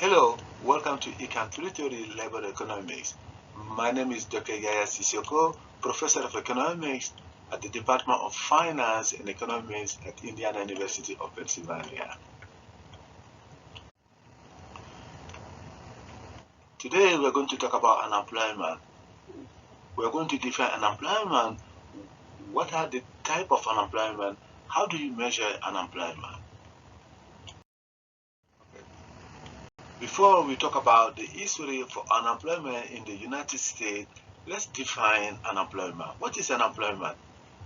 Hello, welcome to Theory Labor Economics. My name is Dr. Yaya Sissoko, Professor of Economics at the Department of Finance and Economics at Indiana University of Pennsylvania. Today we're going to talk about unemployment. We're going to define unemployment. What are the type of unemployment? How do you measure unemployment? Before we talk about the history for unemployment in the United States, let's define unemployment. What is unemployment?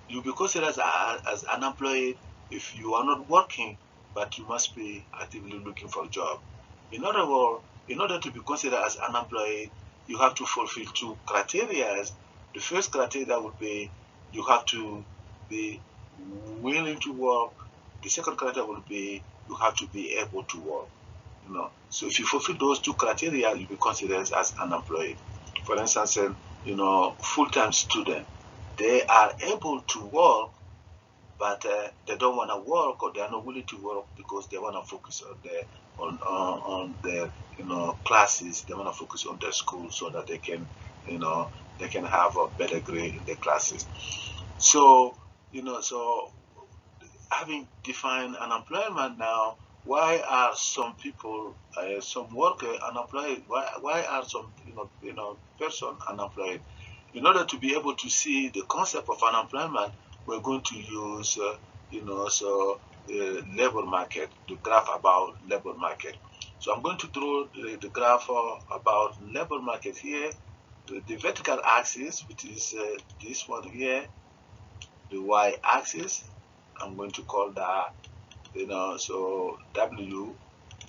You'll be considered as unemployed if you are not working, but you must be actively looking for a job. In other words, in order to be considered as unemployed, you have to fulfill two criteria. The first criteria would be you have to be willing to work. The second criteria would be you have to be able to work. So if you fulfill those two criteria, you'll be considered as unemployed. For instance, full-time student, they are able to work, but they don't want to work, or they are not willing to work because they want to focus on their classes. They want to focus on their school so that they can have a better grade in their classes. So so having defined unemployment now, why are some people, some workers unemployed? Why are some person unemployed? In order to be able to see the concept of unemployment, we're going to use labor market, the graph about labor market. So I'm going to draw the graph about labor market here. The vertical axis, which is this one here, the y-axis, I'm going to call that so W,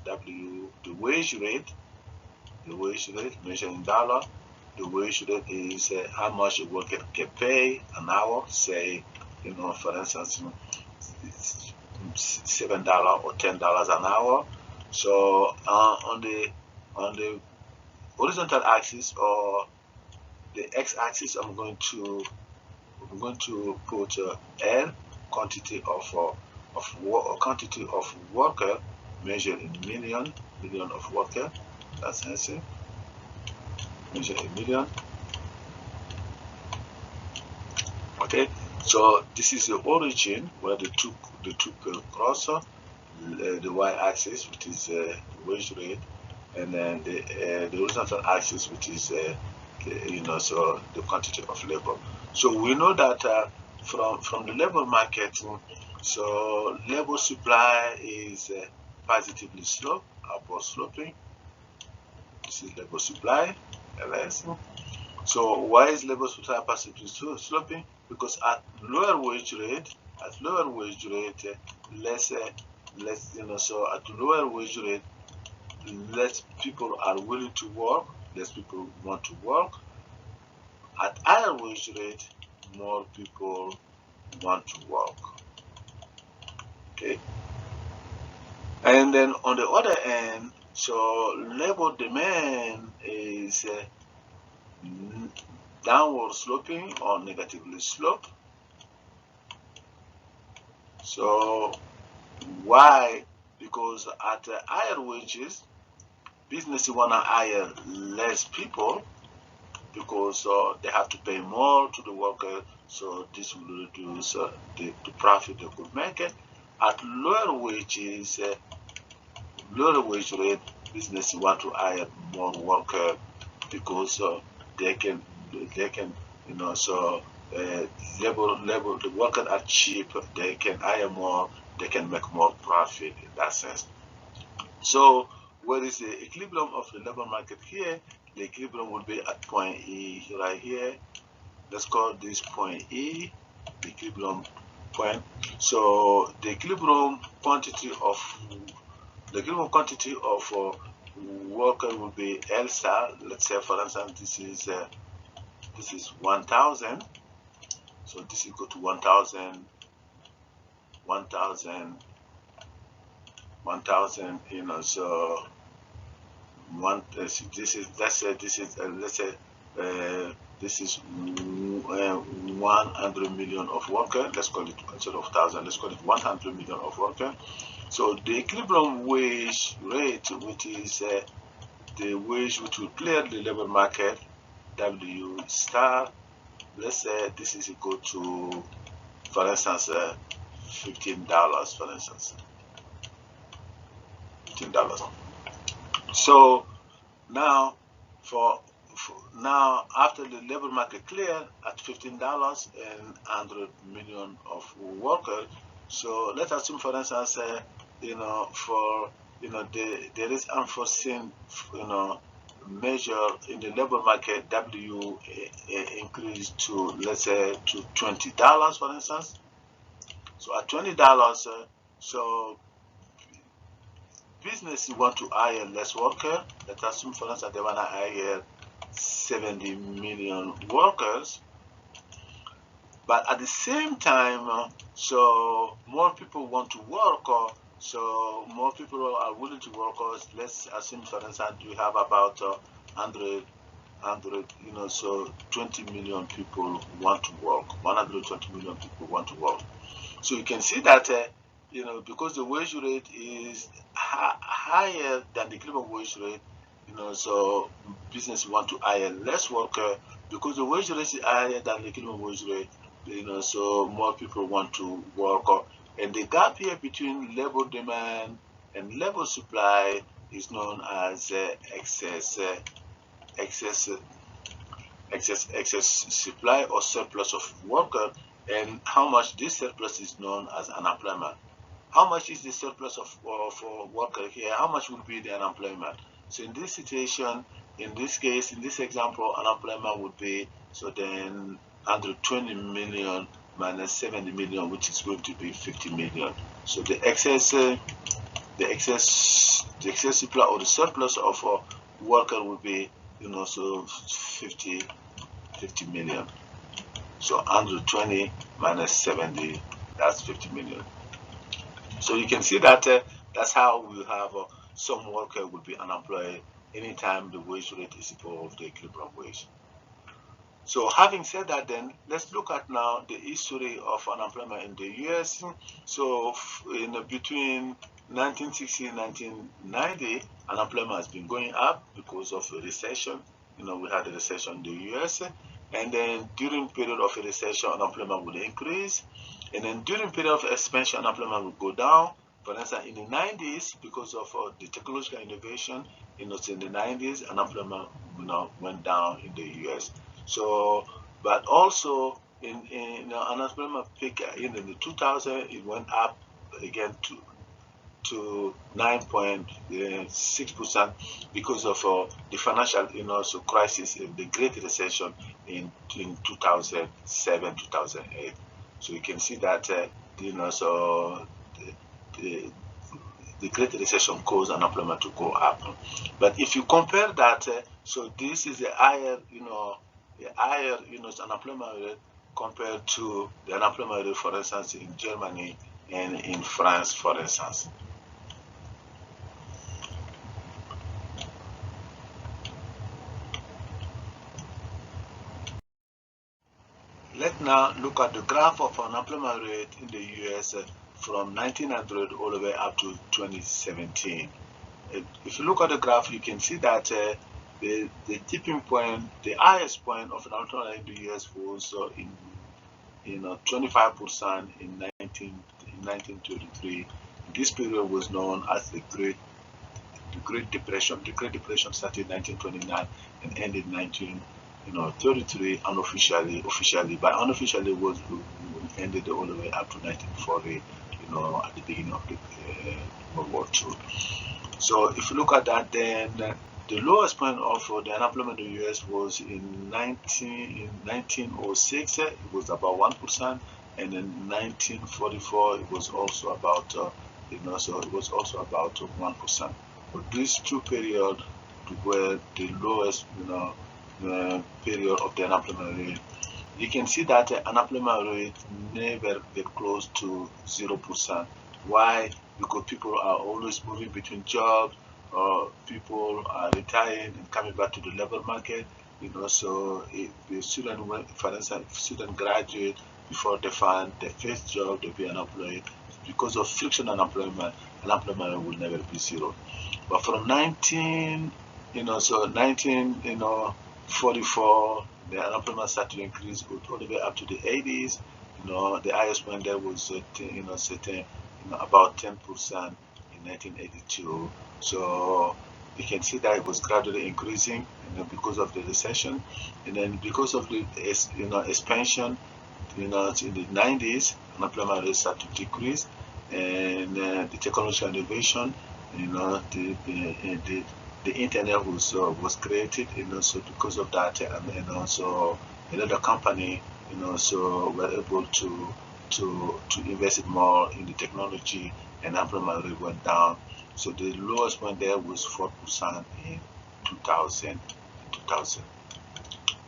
the wage rate measured in dollar. The wage rate is how much a worker can pay an hour, say, for instance, $7 or $10 an hour. So on the horizontal axis or the x-axis, I'm going to put L, quantity of worker measured in million of worker. That's answer. Measured in million. Okay, so this is the origin where the two cross the y-axis, which is the wage rate, and then the horizontal axis, which is so the quantity of labor. So we know that from the labor market, so labor supply is positively sloped, upward sloping. This is labor supply, LS. So why is labor supply positively sloping? Because at lower wage rate, less so at lower wage rate, less people are willing to work, less people want to work. At higher wage rate, more people want to work. Okay. And then on the other end, so labor demand is downward sloping or negatively sloped. So why? Because at higher wages, businesses want to hire less people because they have to pay more to the worker, so this will reduce the profit they could make it. At lower wages, lower wage rate, business want to hire more worker because they can labor the workers are cheap, they can hire more, they can make more profit in that sense. So where is the equilibrium of the labor market here? The equilibrium would be at point E right here. Let's call this point E, the equilibrium point. So the equilibrium quantity of worker will be L star. Let's say, for instance, this is 1,000. So this is equal to 1,000, so this is, let's say this is 100 million of workers. Let's call it, instead of 1,000, let's call it 100 million of workers. So the equilibrium wage rate, which is the wage which will clear the labor market, W star, let's say this is equal to, for instance, $15, for instance, $15. So now, now after the labor market cleared at $15 and 100 million of workers, so let's assume, for instance, for there is unforeseen measure in the labor market, W increased to, let's say, to $20, for instance. So at $20, so business want to hire less worker. Let's assume, for instance, they want to hire 70 million workers, but at the same time, so more people want to work, so more people are willing to work. Let's assume, for instance, we have about 100, so 20 million people want to work. 120 million people want to work. So you can see that, because the wage rate is higher than the minimum wage rate, so business want to hire less worker. Because the wage rate is higher than the minimum wage rate, so more people want to work. And the gap here between labor demand and labor supply is known as excess supply or surplus of worker, and how much this surplus is known as unemployment. How much is the surplus of for worker here? How much would be the unemployment? So in this situation, in this case, in this example, unemployment would be, so then 120 million minus 70 million, which is going to be 50 million. So the excess supply or the surplus of worker would be, so 50 million. So 120 minus 70, that's 50 million. So you can see that that's how we have some worker will be unemployed anytime the wage rate is above the equilibrium wage. So having said that, then let's look at now the history of unemployment in the US. So between 1960 and 1990, unemployment has been going up because of a recession. We had a recession in the US, and then during period of a recession, unemployment would increase, and then during period of expansion, unemployment would go down. For instance, in the 90s, because of the technological innovation, in the 90s, unemployment went down in the US. So, but also in unemployment peak in the 2000, it went up again to 9.6% because of the financial so crisis, the Great Recession in 2007 2008. So you can see that so the Great Recession caused unemployment to go up. But if you compare that, so this is a higher unemployment rate compared to the unemployment rate, for instance, in Germany and in France, for instance. Let's now look at the graph of unemployment rate in the US from 1900 all the way up to 2017. If you look at the graph, you can see that the tipping point, the highest point of unemployment in the US was in 25% in 1933. This period was known as the Great Depression. The Great Depression started in 1929 and ended in 1933 unofficially. But unofficially was ended all the way up to 1940. At the beginning of the World War II. So if you look at that, then the lowest point of the unemployment in the US was in 1906. It was about 1%, and in 1944 it was also about so it was also about 1%. But these two periods were the lowest period of the unemployment rate. You can see that the unemployment rate never get close to 0%. Why? Because people are always moving between jobs, or people are retiring and coming back to the labor market. So if the student, for instance, if student graduate before they find their first job, they'll be unemployed. because of frictional unemployment will never be zero. But from 1944, the unemployment started to increase all the way up to the 80s. The highest point there was, about 10% in 1982. So you can see that it was gradually increasing, because of the recession, and then because of the, expansion, in the 90s, unemployment rate started to decrease, and the technological innovation, the internet was created, so because of that, and also the company, so were able to invest more in the technology, and unemployment rate went down. So the lowest point there was 4% in 2000.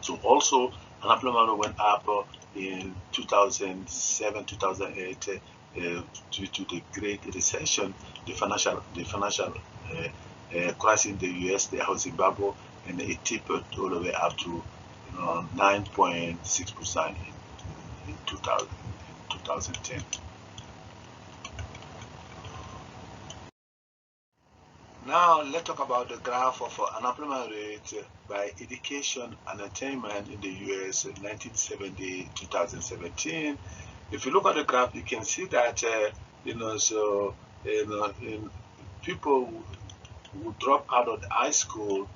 So also unemployment rate went up in 2007, 2008, due to the Great Recession, the financial crisis in the U.S., the housing bubble, and it tipped all the way up to 9.6% in 2010. Now let's talk about the graph of unemployment rate by education and attainment in the U.S. in 1970, 2017. If you look at the graph, you can see that people who drop out of the high school,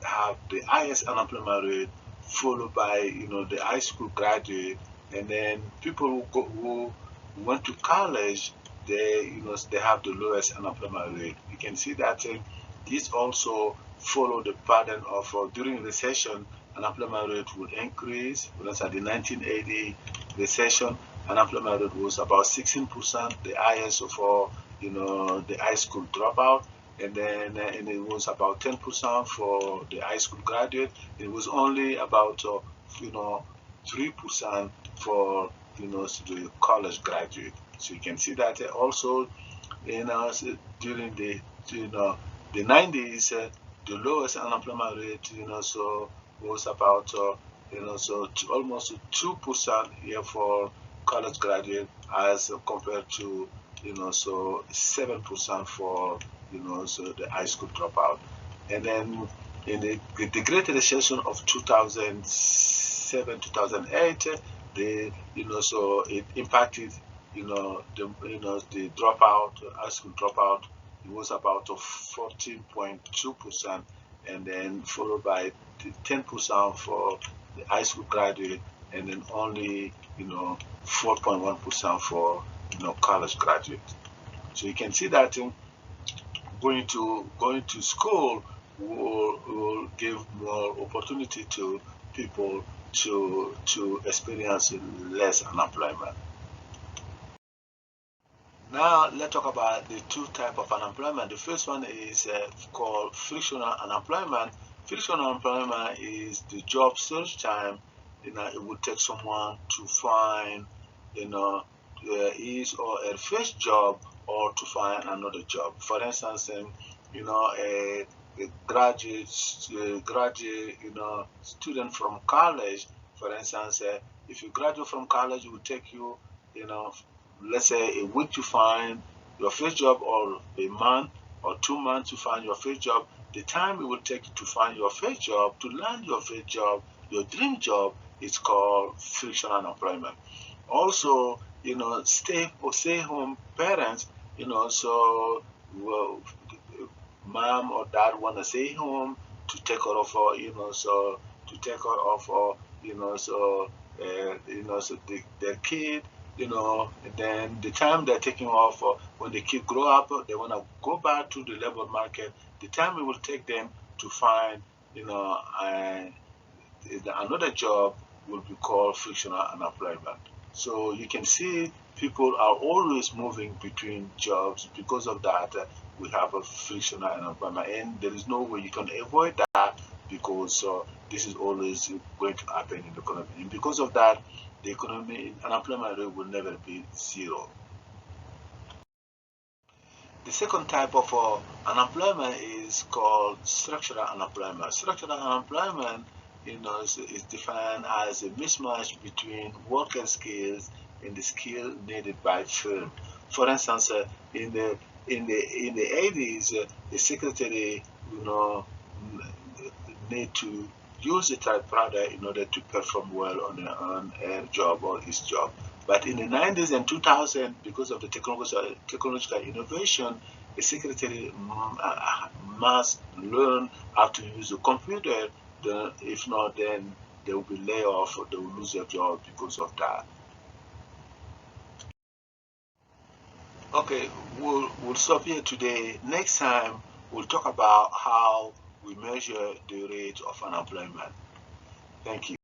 have the highest unemployment rate, followed by the high school graduate, and then people who went to college, they have the lowest unemployment rate. You can see that this also follow the pattern of during recession, unemployment rate would increase. For instance, the 1980 recession, unemployment rate was about 16%, the highest for the high school dropout, and then and it was about 10% for the high school graduate. It was only about 3% for the college graduate. So you can see that also during the 90s, the lowest unemployment rate so was about almost 2% here for college graduate, as compared to 7% for so the high school dropout. And then in the Great Recession of 2007, 2008, the so it impacted the dropout, high school dropout. It was about 14.2%, and then followed by 10% for the high school graduate, and then only 4.1% for college graduate. So you can see that going to school will give more opportunity to people to experience less unemployment. Now let's talk about the two types of unemployment. The first one is called frictional unemployment. Frictional unemployment is the job search time. It would take someone to find his or her first job, or to find another job. For instance, a graduate student from college. For instance, if you graduate from college, it will take you let's say a week to find your first job, or a month or 2 months to find your first job. The time it will take you to find your first job, to land your first job, your dream job, is called frictional unemployment. Also, stay home parents, so well, mom or dad want to stay home to take care of so to take care of so their kid, and then the time they're taking off, when the kid grow up, they want to go back to the labor market. The time it will take them to find another job will be called frictional unemployment. So you can see people are always moving between jobs. Because of that, we have a frictional unemployment, and there is no way you can avoid that, because this is always going to happen in the economy. And because of that, the economy unemployment rate will never be zero. The second type of unemployment is called structural unemployment. Structural unemployment, is defined as a mismatch between worker skills in the skill needed by firm. For instance, in the 80s, the secretary, you know, need to use a typewriter in order to perform well on her job or his job. But in the 90s and 2000, because of the technological innovation, the secretary must learn how to use a computer. If not, then they will be laid off or they will lose their job because of that. Okay, we'll stop here today. Next time, we'll talk about how we measure the rate of unemployment. Thank you.